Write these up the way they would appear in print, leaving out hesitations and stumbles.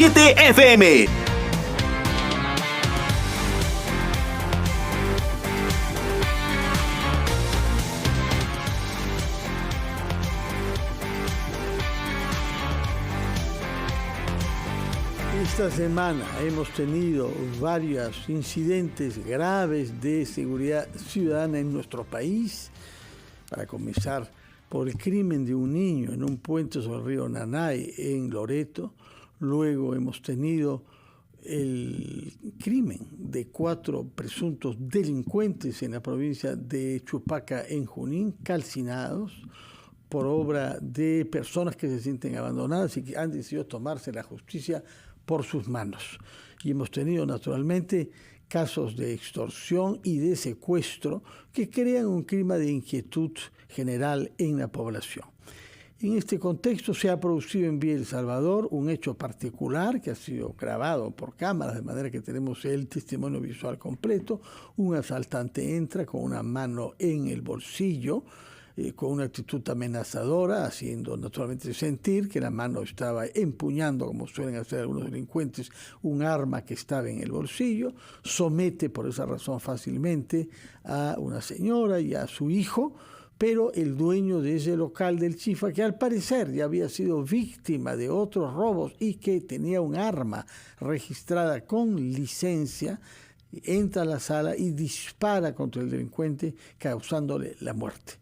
7 FM. Esta semana hemos tenido varios incidentes graves de seguridad ciudadana en nuestro país. Para comenzar, por el crimen de un niño en un puente sobre el río Nanay en Loreto. Luego hemos tenido el crimen de 4 presuntos delincuentes en la provincia de Chupaca, en Junín, calcinados por obra de personas que se sienten abandonadas y que han decidido tomarse la justicia por sus manos. Y hemos tenido naturalmente casos de extorsión y de secuestro que crean un clima de inquietud general en la población. En este contexto se ha producido en Villa El Salvador un hecho particular que ha sido grabado por cámaras, de manera que tenemos el testimonio visual completo. Un asaltante entra con una mano en el bolsillo, con una actitud amenazadora, haciendo naturalmente sentir que la mano estaba empuñando, como suelen hacer algunos delincuentes, un arma que estaba en el bolsillo. Somete por esa razón fácilmente a una señora y a su hijo, pero el dueño de ese local del Chifa, que al parecer ya había sido víctima de otros robos y que tenía un arma registrada con licencia, entra a la sala y dispara contra el delincuente, causándole la muerte.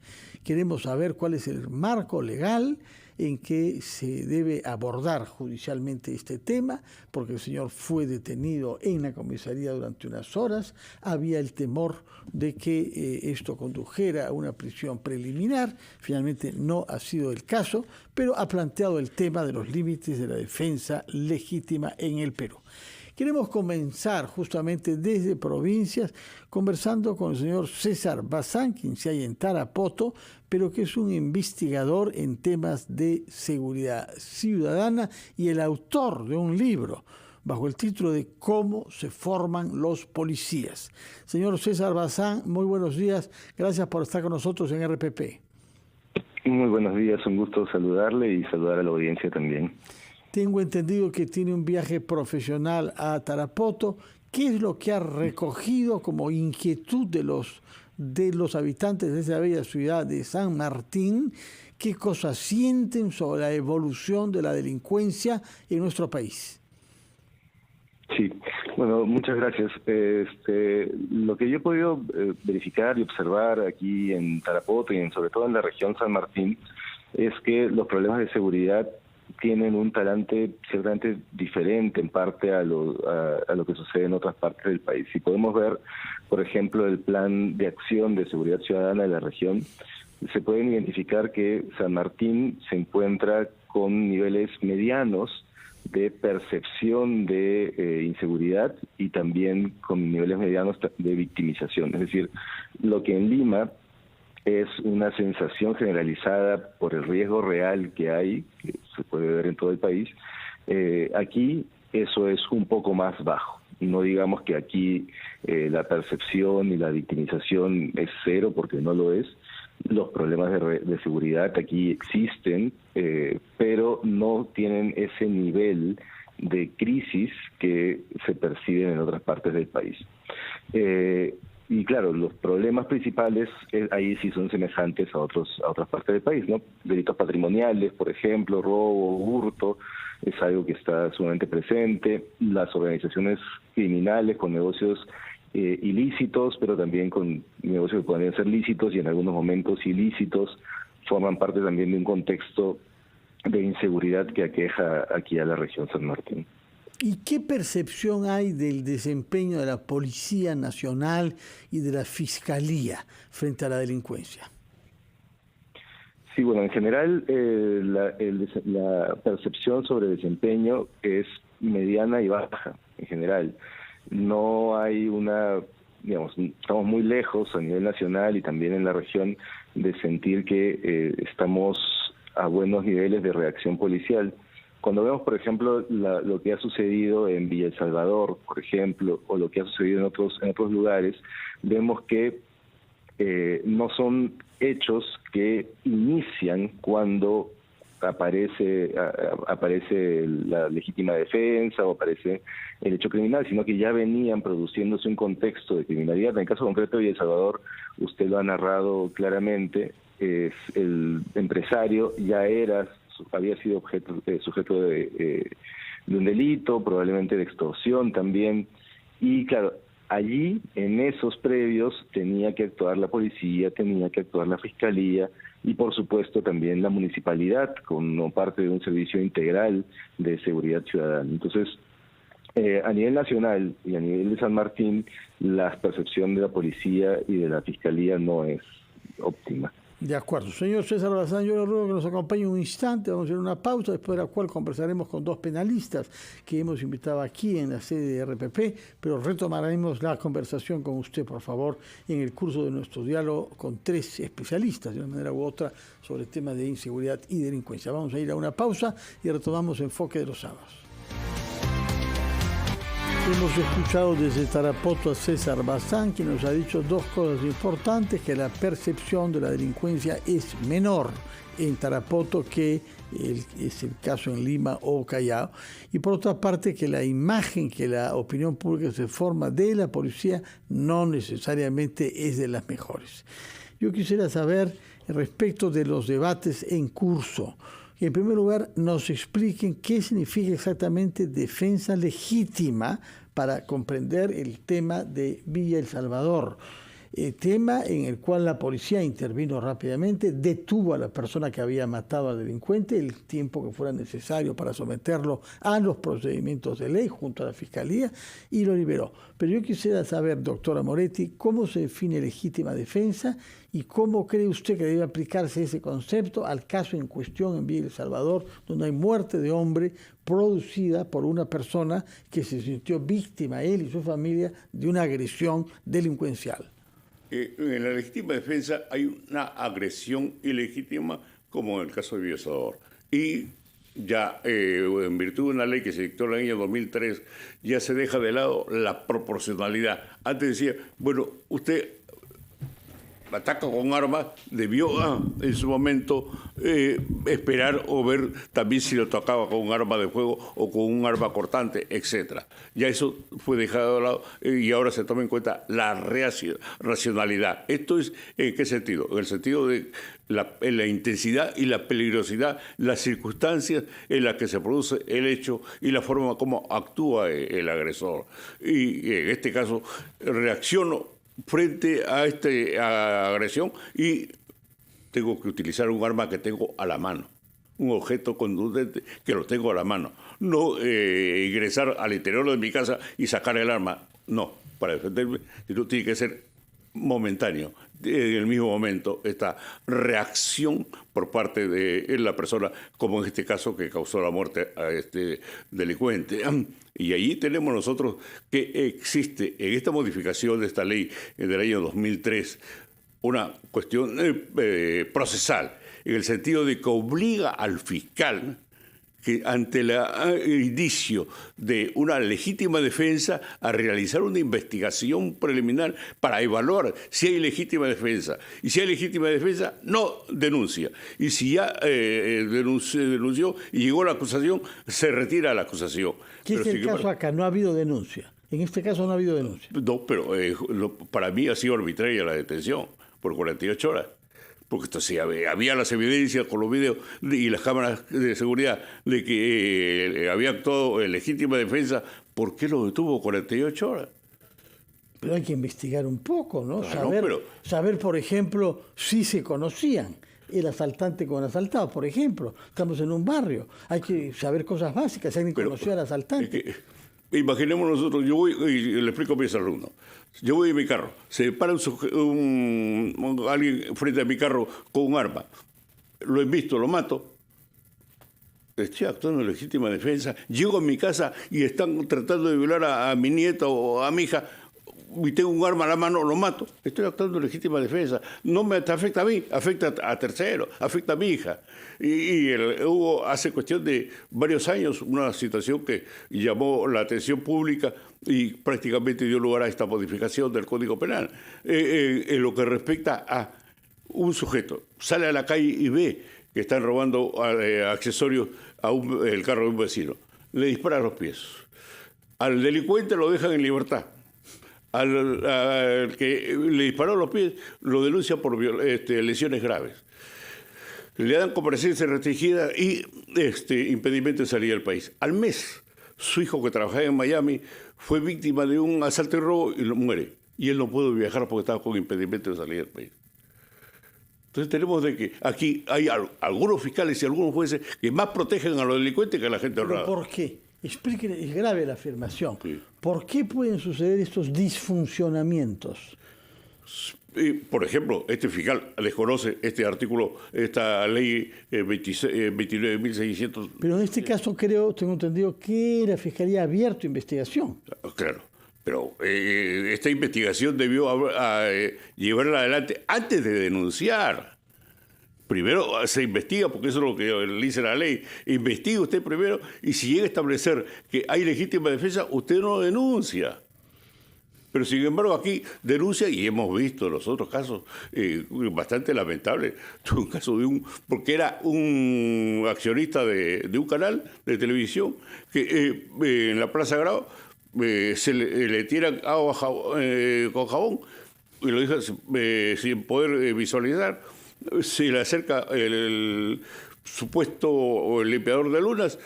Queremos saber cuál es el marco legal en que se debe abordar judicialmente este tema, porque el señor fue detenido en la comisaría durante unas horas. Había el temor de que esto condujera a una prisión preliminar. Finalmente no ha sido el caso, pero ha planteado el tema de los límites de la defensa legítima en el Perú. Queremos comenzar justamente desde provincias conversando con el señor César Bazán, quien se halla en Tarapoto, pero que es un investigador en temas de seguridad ciudadana y el autor de un libro bajo el título de Cómo se forman los policías. Señor César Bazán, muy buenos días. Gracias por estar con nosotros en RPP. Muy buenos días, un gusto saludarle y saludar a la audiencia también. Tengo entendido que tiene un viaje profesional a Tarapoto. ¿Qué es lo que ha recogido como inquietud de los habitantes de esa bella ciudad de San Martín? ¿Qué cosas sienten sobre la evolución de la delincuencia en nuestro país? Sí, bueno, muchas gracias. Lo que yo he podido verificar y observar aquí en Tarapoto y sobre todo en la región San Martín es que los problemas de seguridad tienen un talante ciertamente diferente en parte a lo que sucede en otras partes del país. Si podemos ver, por ejemplo, el plan de acción de seguridad ciudadana de la región, se pueden identificar que San Martín se encuentra con niveles medianos de percepción de inseguridad y también con niveles medianos de victimización. Es decir, lo que en Lima es una sensación generalizada por el riesgo real que hay, que se puede ver en todo el país. Aquí eso es un poco más bajo. No digamos que aquí la percepción y la victimización es cero, porque no lo es. Los problemas de seguridad aquí existen, pero no tienen ese nivel de crisis que se perciben en otras partes del país. Y claro, los problemas principales ahí sí son semejantes a otras partes del país, ¿no? Delitos patrimoniales, por ejemplo, robo, hurto, es algo que está sumamente presente. Las organizaciones criminales con negocios ilícitos, pero también con negocios que podrían ser lícitos y en algunos momentos ilícitos, forman parte también de un contexto de inseguridad que aqueja aquí a la región San Martín. ¿Y qué percepción hay del desempeño de la Policía Nacional y de la Fiscalía frente a la delincuencia? Sí, bueno, en general la percepción sobre desempeño es mediana y baja, en general. No hay estamos muy lejos a nivel nacional y también en la región de sentir que estamos a buenos niveles de reacción policial. Cuando vemos, por ejemplo, lo que ha sucedido en Villa El Salvador, por ejemplo, o lo que ha sucedido en otros lugares, vemos que no son hechos que inician cuando aparece la legítima defensa o aparece el hecho criminal, sino que ya venían produciéndose un contexto de criminalidad. En el caso concreto de El Salvador, usted lo ha narrado claramente, es el empresario ya había sido sujeto de un delito, probablemente de extorsión también, y claro, allí en esos previos tenía que actuar la policía, tenía que actuar la fiscalía y por supuesto también la municipalidad como parte de un servicio integral de seguridad ciudadana. Entonces, a nivel nacional y a nivel de San Martín, la percepción de la policía y de la fiscalía no es óptima. De acuerdo. Señor César Bazán, yo le ruego que nos acompañe un instante, vamos a hacer una pausa, después de la cual conversaremos con dos penalistas que hemos invitado aquí en la sede de RPP, pero retomaremos la conversación con usted, por favor, en el curso de nuestro diálogo con tres especialistas, de una manera u otra, sobre el tema de inseguridad y delincuencia. Vamos a ir a una pausa y retomamos Enfoque de los Sábados. Hemos escuchado desde Tarapoto a César Bazán, quien nos ha dicho dos cosas importantes: que la percepción de la delincuencia es menor en Tarapoto que es el caso en Lima o Callao, y por otra parte que la imagen que la opinión pública se forma de la policía no necesariamente es de las mejores. Yo quisiera saber respecto de los debates en curso, que en primer lugar nos expliquen qué significa exactamente defensa legítima para comprender el tema de Villa El Salvador, tema en el cual la policía intervino rápidamente, detuvo a la persona que había matado al delincuente el tiempo que fuera necesario para someterlo a los procedimientos de ley junto a la Fiscalía y lo liberó. Pero yo quisiera saber, doctora Moretti, cómo se define legítima defensa y cómo cree usted que debe aplicarse ese concepto al caso en cuestión en Villa El Salvador, donde hay muerte de hombre producida por una persona que se sintió víctima, él y su familia, de una agresión delincuencial. En la legítima defensa hay una agresión ilegítima, como en el caso de Villa El Salvador. Y ya en virtud de una ley que se dictó en el año 2003, ya se deja de lado la proporcionalidad. Antes decía, bueno, usted ataca con armas, debió en su momento esperar o ver también si lo atacaba con un arma de fuego o con un arma cortante, etc. Ya eso fue dejado de lado y ahora se toma en cuenta la racionalidad. ¿Esto es en qué sentido? En el sentido de la intensidad y la peligrosidad, las circunstancias en las que se produce el hecho y la forma como actúa el agresor. Y en este caso reacciono frente a esta agresión y tengo que utilizar un arma que tengo a la mano, un objeto contundente que lo tengo a la mano. No ingresar al interior de mi casa y sacar el arma. No, para defenderme, sino tiene que ser momentáneo. En el mismo momento, esta reacción por parte de la persona, como en este caso que causó la muerte a este delincuente. Y allí tenemos nosotros que existe en esta modificación de esta ley del año 2003 una cuestión procesal, en el sentido de que obliga al fiscal que ante el indicio de una legítima defensa a realizar una investigación preliminar para evaluar si hay legítima defensa. Y si hay legítima defensa, no denuncia. Y si ya denunció y llegó la acusación, se retira la acusación. ¿Qué es el caso acá? No ha habido denuncia. En este caso no ha habido denuncia. No, pero para mí ha sido arbitraria la detención por 48 horas. Porque entonces había las evidencias con los videos y las cámaras de seguridad de que había actuado en legítima defensa. ¿Por qué lo detuvo 48 horas? Pero hay que investigar un poco, ¿no? Claro, saber, por ejemplo, si se conocían el asaltante con el asaltado, por ejemplo. Estamos en un barrio, hay que saber cosas básicas, si alguien conoció al asaltante. Imaginemos nosotros, yo voy y le explico a mis alumnos. Yo voy en mi carro, se para alguien frente a mi carro con un arma. Lo invisto, lo mato. Estoy actuando en legítima defensa. Llego a mi casa y están tratando de violar a mi nieta o a mi hija y tengo un arma a la mano, lo mato. Estoy actuando en legítima defensa. No me afecta a mí, afecta a terceros, afecta a mi hija. Hubo hace cuestión de varios años una situación que llamó la atención pública y prácticamente dio lugar a esta modificación del Código Penal. En lo que respecta a un sujeto, sale a la calle y ve que están robando accesorios a el carro de un vecino. Le dispara a los pies. Al delincuente lo dejan en libertad. Al que le disparó a los pies lo denuncia por lesiones graves. Le dan comparecencia restringida y impedimento de salir del país. Al mes, su hijo, que trabajaba en Miami, fue víctima de un asalto y robo y muere. Y él no pudo viajar porque estaba con impedimento de salir del país. Entonces tenemos de que aquí hay algunos fiscales y algunos jueces que más protegen a los delincuentes que a la gente honrada. ¿Pero por qué? Explique, es grave la afirmación. Sí. ¿Por qué pueden suceder estos disfuncionamientos? Por ejemplo, este fiscal desconoce este artículo, esta ley 29.600. Pero en este caso tengo entendido que la Fiscalía ha abierto investigación. Claro, pero esta investigación debió llevarla adelante antes de denunciar. Primero se investiga, porque eso es lo que le dice la ley. Investiga usted primero y si llega a establecer que hay legítima defensa, usted no denuncia. Pero sin embargo aquí denuncia, y hemos visto los otros casos bastante lamentables. Tuve un caso porque era un accionista de un canal de televisión que en la Plaza Grau se le tiran agua con jabón y lo deja sin poder visualizar. Se le acerca el supuesto limpiador de lunas,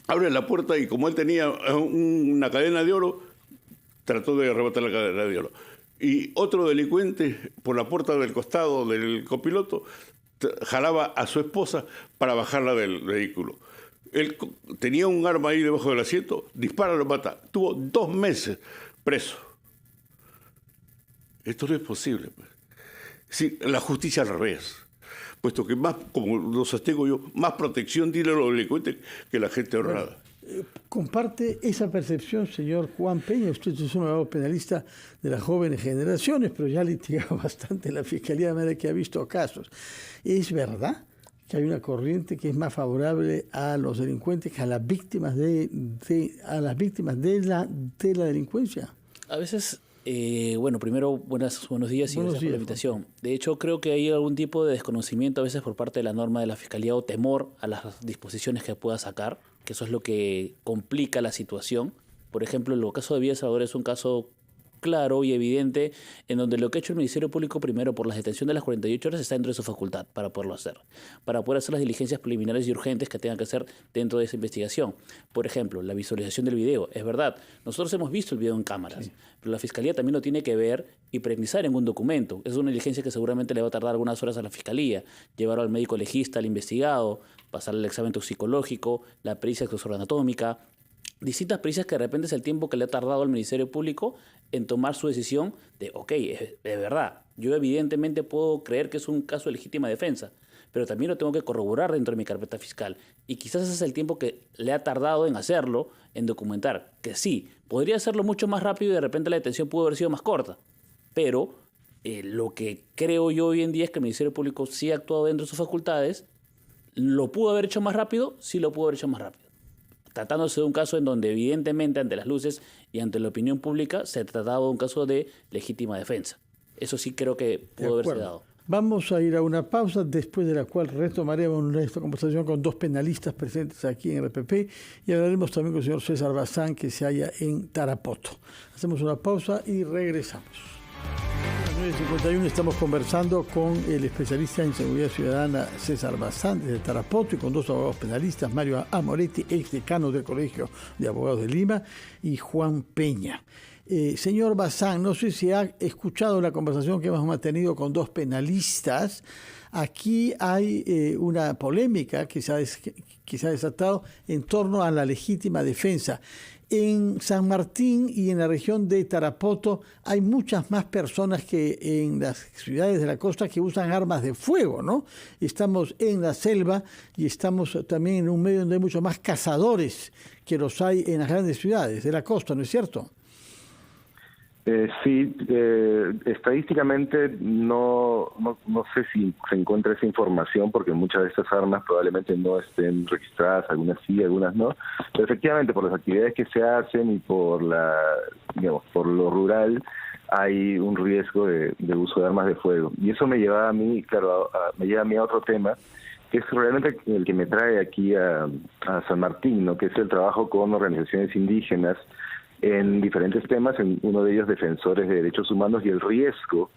abre la puerta y como él tenía una cadena de oro, trató de arrebatar la cadena de oro. Y otro delincuente, por la puerta del costado del copiloto, jalaba a su esposa para bajarla del vehículo. Él tenía un arma ahí debajo del asiento, dispara, lo mata. Tuvo 2 meses preso. Esto no es posible, pues. Sí, la justicia al revés, puesto que más, como lo sostengo yo, más protección tiene a los delincuentes que la gente honrada. ¿Comparte esa percepción, señor Juan Peña? Usted es un abogado penalista de las jóvenes generaciones, pero ya ha litigado bastante en la Fiscalía, de manera que ha visto casos. ¿Es verdad que hay una corriente que es más favorable a los delincuentes que a las víctimas de la delincuencia? A veces... bueno, primero, buenos días y gracias por la invitación. De hecho, creo que hay algún tipo de desconocimiento a veces por parte de la norma de la Fiscalía o temor a las disposiciones que pueda sacar, que eso es lo que complica la situación. Por ejemplo, el caso de Villa Salvador es un caso claro y evidente en donde lo que ha hecho el Ministerio Público primero por la detención de las 48 horas está dentro de su facultad para poderlo hacer, para poder hacer las diligencias preliminares y urgentes que tengan que hacer dentro de esa investigación. Por ejemplo, la visualización del video. Es verdad, nosotros hemos visto el video en cámaras, pero la Fiscalía también lo tiene que ver y precisar en un documento. Es una diligencia que seguramente le va a tardar algunas horas a la Fiscalía, llevarlo al médico legista, al investigado, pasar el examen toxicológico, la pericia exoanatómica, distintas pericias que de repente es el tiempo que le ha tardado al Ministerio Público en tomar su decisión de, es verdad, yo evidentemente puedo creer que es un caso de legítima defensa, pero también lo tengo que corroborar dentro de mi carpeta fiscal. Y quizás ese es el tiempo que le ha tardado en hacerlo, en documentar, que sí, podría hacerlo mucho más rápido y de repente la detención pudo haber sido más corta, pero lo que creo yo hoy en día es que el Ministerio Público sí ha actuado dentro de sus facultades. ¿Lo pudo haber hecho más rápido? Sí, lo pudo haber hecho más rápido. Tratándose de un caso en donde evidentemente ante las luces y ante la opinión pública se trataba de un caso de legítima defensa. Eso sí creo que pudo haberse dado. Vamos a ir a una pausa, después de la cual retomaremos nuestra conversación con 2 penalistas presentes aquí en RPP y hablaremos también con el señor César Bazán, que se halla en Tarapoto. Hacemos una pausa y regresamos. A las 9:51 estamos conversando con el especialista en seguridad ciudadana César Bazán desde Tarapoto y con 2 abogados penalistas, Mario Amoretti, ex decano del Colegio de Abogados de Lima, y Juan Peña. Señor Bazán, no sé si ha escuchado la conversación que hemos mantenido con 2 penalistas. Aquí hay una polémica que se ha desatado en torno a la legítima defensa. En San Martín y en la región de Tarapoto hay muchas más personas que en las ciudades de la costa que usan armas de fuego, ¿no? Estamos en la selva y estamos también en un medio donde hay muchos más cazadores que los hay en las grandes ciudades de la costa, ¿no es cierto? Sí, estadísticamente no sé si se encuentra esa información porque muchas de estas armas probablemente no estén registradas, algunas sí, algunas no, pero efectivamente por las actividades que se hacen y por por lo rural hay un riesgo de uso de armas de fuego. Y eso me lleva a mí, claro, me lleva a mí a otro tema, que es realmente el que me trae aquí a San Martín, ¿no? Que es el trabajo con organizaciones indígenas en diferentes temas, en uno de ellos defensores de derechos humanos y el riesgo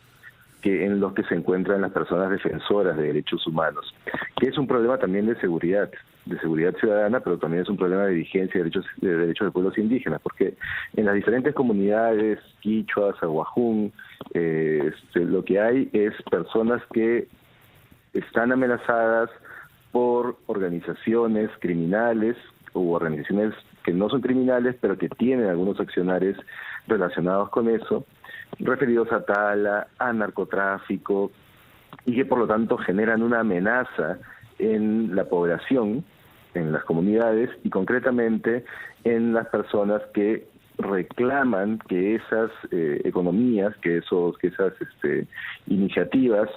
en los que se encuentran las personas defensoras de derechos humanos, que es un problema también de seguridad ciudadana, pero también es un problema de vigencia de derechos de pueblos indígenas, porque en las diferentes comunidades, quichuas, aguajún, lo que hay es personas que están amenazadas por organizaciones criminales u organizaciones que no son criminales, pero que tienen algunos accionarios relacionados con eso, referidos a tala, a narcotráfico, y que por lo tanto generan una amenaza en la población, en las comunidades, y concretamente en las personas que reclaman que esas economías, que esas iniciativas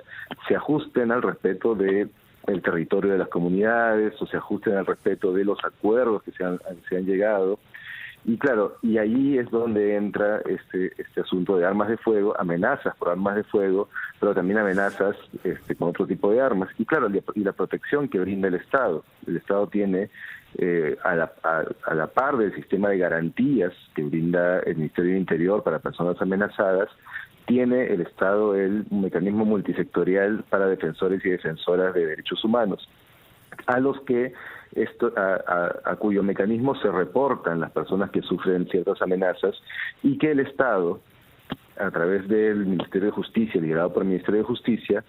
se ajusten al respeto de el territorio de las comunidades, o se ajusten al respeto de los acuerdos que se han llegado. Y claro, y ahí es donde entra este asunto de armas de fuego, amenazas por armas de fuego, pero también amenazas con otro tipo de armas. Y claro, y la protección que brinda el Estado. El Estado tiene, a la par del sistema de garantías que brinda el Ministerio del Interior para personas amenazadas, tiene el Estado un mecanismo multisectorial para defensores y defensoras de derechos humanos, a los que a cuyo mecanismo se reportan las personas que sufren ciertas amenazas, y que el Estado, a través del Ministerio de Justicia, liderado por el Ministerio de Justicia,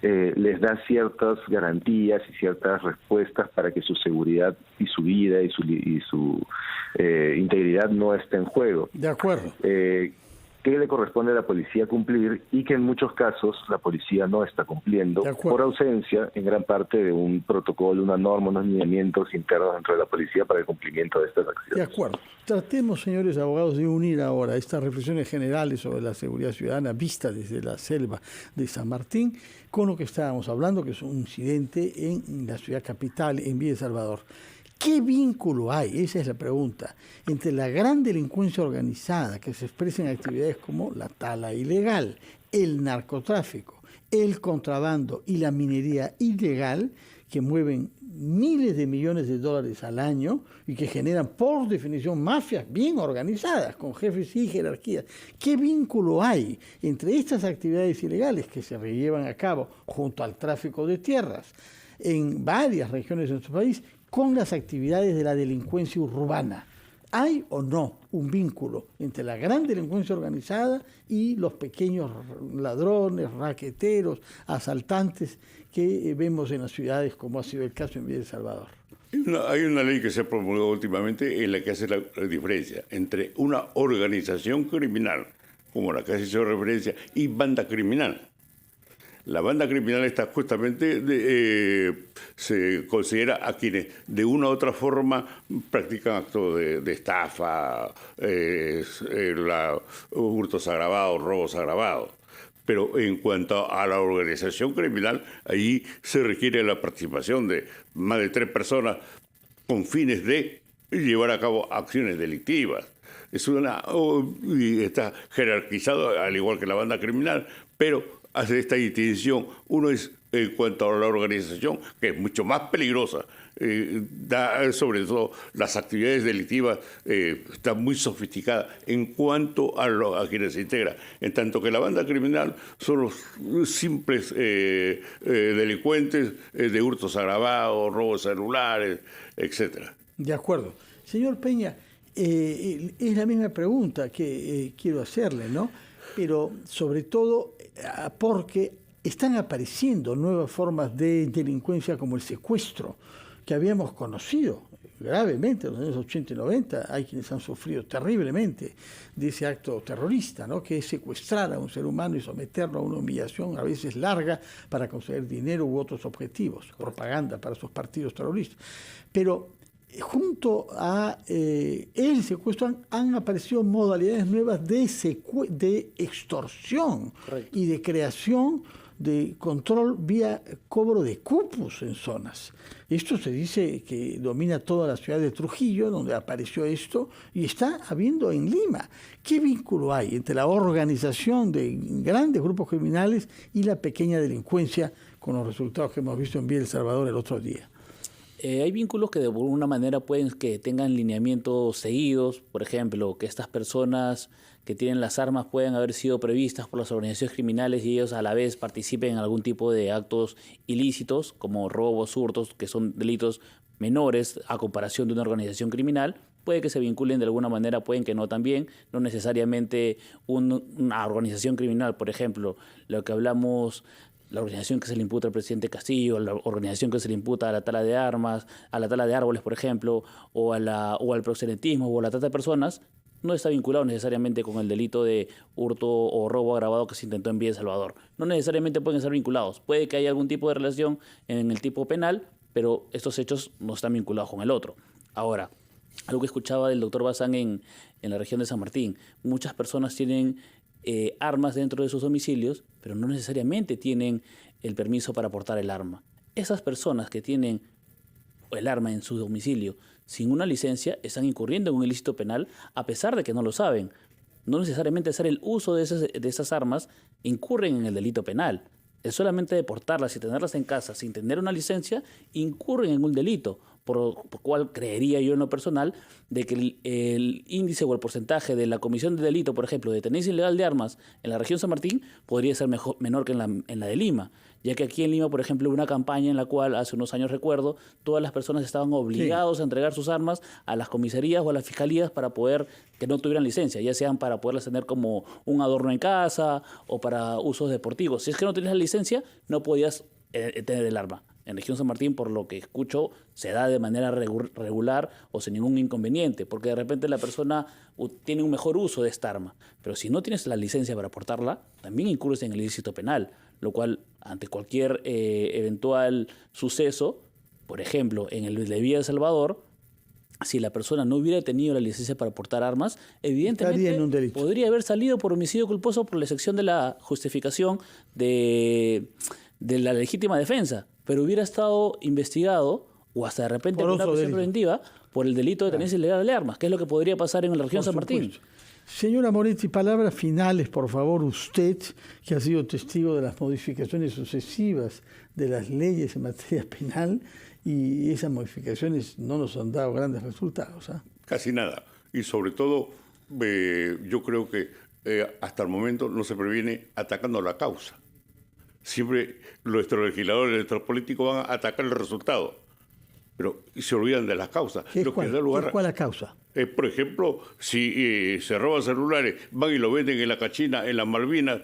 les da ciertas garantías y ciertas respuestas para que su seguridad y su vida y su integridad no esté en juego. De acuerdo. Que le corresponde a la policía cumplir, y que en muchos casos la policía no está cumpliendo por ausencia en gran parte de un protocolo, una norma, unos lineamientos internos dentro de la policía para el cumplimiento de estas acciones. De acuerdo. Tratemos, señores abogados, de unir ahora estas reflexiones generales sobre la seguridad ciudadana vista desde la selva de San Martín con lo que estábamos hablando, que es un incidente en la ciudad capital, en Villa El Salvador. ¿Qué vínculo hay? Esa es la pregunta. Entre la gran delincuencia organizada que se expresa en actividades como la tala ilegal, el narcotráfico, el contrabando y la minería ilegal, que mueven miles de millones de dólares al año y que generan, por definición, mafias bien organizadas, con jefes y jerarquías. ¿Qué vínculo hay entre estas actividades ilegales que se llevan a cabo junto al tráfico de tierras en varias regiones de nuestro país con las actividades de la delincuencia urbana? ¿Hay o no un vínculo entre la gran delincuencia organizada y los pequeños ladrones, raqueteros, asaltantes que vemos en las ciudades, como ha sido el caso en Villa El Salvador? Hay una ley que se ha promulgado últimamente en la que hace la diferencia entre una organización criminal, como la que hace referencia, y banda criminal. La banda criminal está justamente, se considera a quienes de una u otra forma practican actos de estafa, hurtos agravados, robos agravados. Pero en cuanto a la organización criminal, ahí se requiere la participación de más de 3 personas con fines de llevar a cabo acciones delictivas. Y está jerarquizado al igual que la banda criminal, pero hace esta distinción. Uno es en cuanto a la organización, que es mucho más peligrosa, sobre todo las actividades delictivas, está muy sofisticada en cuanto a quienes se integran, en tanto que la banda criminal son los simples delincuentes de hurtos agravados, robos celulares, etcétera. De acuerdo. Señor Peña, es la misma pregunta que quiero hacerle, ¿no? Pero sobre todo porque están apareciendo nuevas formas de delincuencia como el secuestro, que habíamos conocido gravemente en los años 80 y 90. Hay quienes han sufrido terriblemente de ese acto terrorista, ¿no? Que es secuestrar a un ser humano y someterlo a una humillación a veces larga para conseguir dinero u otros objetivos, propaganda para sus partidos terroristas. Pero junto a el secuestro han aparecido modalidades nuevas de extorsión. Correcto. Y de creación de control vía cobro de cupos en zonas. Esto se dice que domina toda la ciudad de Trujillo, donde apareció esto, y está habiendo en Lima. ¿Qué vínculo hay entre la organización de grandes grupos criminales y la pequeña delincuencia, con los resultados que hemos visto en Villa El Salvador el otro día? Hay vínculos que de alguna manera pueden que tengan lineamientos seguidos, por ejemplo, que estas personas que tienen las armas pueden haber sido previstas por las organizaciones criminales y ellos a la vez participen en algún tipo de actos ilícitos, como robos, hurtos, que son delitos menores a comparación de una organización criminal. Puede que se vinculen de alguna manera, pueden que no también, no necesariamente una organización criminal, por ejemplo, lo que hablamos, la organización que se le imputa al presidente Castillo, la organización que se le imputa a la tala de armas, a la tala de árboles, por ejemplo, o al proxenetismo o a la trata de personas, no está vinculado necesariamente con el delito de hurto o robo agravado que se intentó en Villa El Salvador. No necesariamente pueden estar vinculados. Puede que haya algún tipo de relación en el tipo penal, pero estos hechos no están vinculados con el otro. Ahora, algo que escuchaba del doctor Bazán en la región de San Martín, muchas personas tienen armas dentro de sus domicilios, pero no necesariamente tienen el permiso para portar el arma. Esas personas que tienen el arma en su domicilio sin una licencia están incurriendo en un ilícito penal a pesar de que no lo saben. No necesariamente hacer el uso de esas armas incurren en el delito penal. Es solamente de portarlas y tenerlas en casa sin tener una licencia incurren en un delito, por cual creería yo en lo personal de que el índice o el porcentaje de la comisión de delito, por ejemplo, de tenencia ilegal de armas en la región San Martín podría ser menor que en la de Lima, ya que aquí en Lima, por ejemplo, hubo una campaña en la cual hace unos años recuerdo, todas las personas estaban obligados a entregar sus armas a las comisarías o a las fiscalías para poder que no tuvieran licencia, ya sean para poderlas tener como un adorno en casa o para usos deportivos. Si es que no tenías la licencia, no podías tener el arma. En región San Martín, por lo que escucho, se da de manera regular o sin ningún inconveniente, porque de repente la persona tiene un mejor uso de esta arma. Pero si no tienes la licencia para portarla, también incurres en el ilícito penal, lo cual, ante cualquier eventual suceso, por ejemplo, en el de Villa El Salvador, si la persona no hubiera tenido la licencia para portar armas, evidentemente podría haber salido por homicidio culposo por la excepción de la justificación de la legítima defensa, pero hubiera estado investigado o hasta de repente por una prisión preventiva por el delito de tenencia ilegal de armas, que es lo que podría pasar en la región San Martín. Señora Moretti, palabras finales, por favor, usted, que ha sido testigo de las modificaciones sucesivas de las leyes en materia penal, y esas modificaciones no nos han dado grandes resultados. Casi nada. Y sobre todo, yo creo que hasta el momento no se previene atacando la causa. Siempre nuestros legisladores, nuestros políticos van a atacar el resultado, pero se olvidan de las causas. ¿Cuál es la causa? Por ejemplo, si se roban celulares, van y lo venden en la Cachina, en las Malvinas,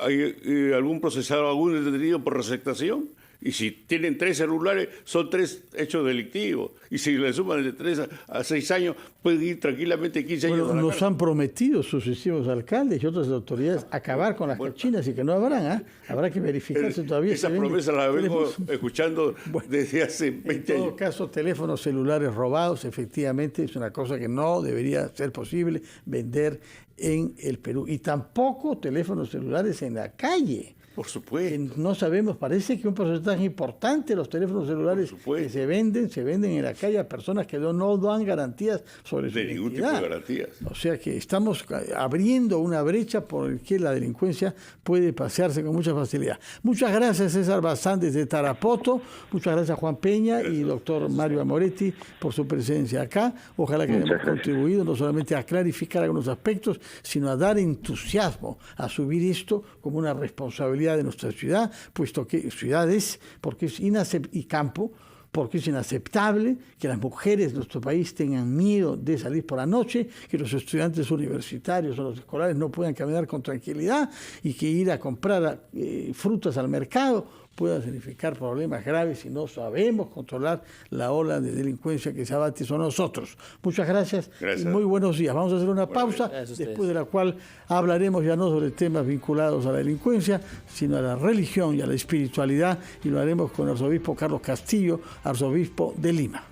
¿hay algún procesado, algún detenido por receptación? Y si tienen 3 celulares, son 3 hechos delictivos. Y si le suman de 3 a 6 años, pueden ir tranquilamente 15 años a la cárcel. Nos han prometido sucesivos alcaldes y otras autoridades acabar con las cachinas y que no habrán. Habrá que verificarse todavía. Esa promesa la vengo escuchando desde hace 20 años. En todo caso, teléfonos celulares robados, efectivamente, es una cosa que no debería ser posible vender en el Perú. Y tampoco teléfonos celulares en la calle. Por supuesto. No sabemos, parece que un porcentaje importante de los teléfonos celulares que se venden en la calle a personas que no dan garantías sobre su identidad. De ningún tipo de garantías. O sea que estamos abriendo una brecha por la que la delincuencia puede pasearse con mucha facilidad. Muchas gracias, César Bazán, desde Tarapoto. Muchas gracias, Juan Peña y doctor Mario Amoretti, por su presencia acá. Ojalá que hayamos contribuido no solamente a clarificar algunos aspectos, sino a dar entusiasmo, a subir esto como una responsabilidad de nuestra ciudad, puesto que ciudades, porque es y campo, porque es inaceptable que las mujeres de nuestro país tengan miedo de salir por la noche, que los estudiantes universitarios o los escolares no puedan caminar con tranquilidad y que ir a comprar frutas al mercado pueda significar problemas graves si no sabemos controlar la ola de delincuencia que se abate sobre nosotros. Muchas gracias y muy buenos días. Vamos a hacer una pausa, después de la cual hablaremos ya no sobre temas vinculados a la delincuencia, sino a la religión y a la espiritualidad, y lo haremos con el arzobispo Carlos Castillo, arzobispo de Lima.